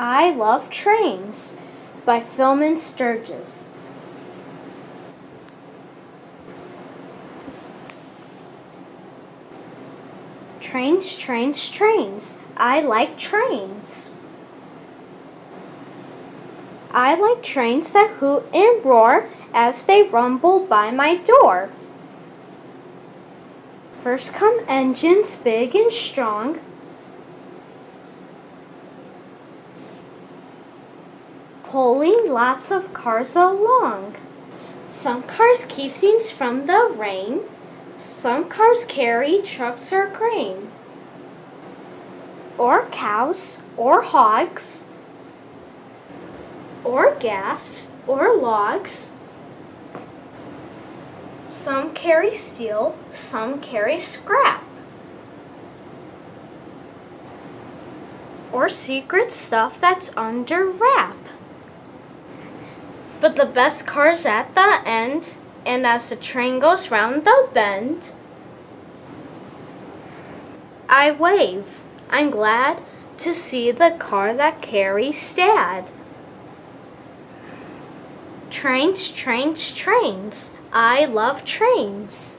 I Love Trains by Philemon Sturges. Trains, trains, trains. I like trains. I like trains that hoot and roar as they rumble by my door. First come engines big and strong, pulling lots of cars along. Some cars keep things from the rain. Some cars carry trucks or grain, or cows, or hogs, or gas, or logs. Some carry steel, some carry scrap, or secret stuff that's under wrap. But the best car's at the end, and as the train goes round the bend, I wave. I'm glad to see the car that carries Dad. Trains, trains, trains. I love trains.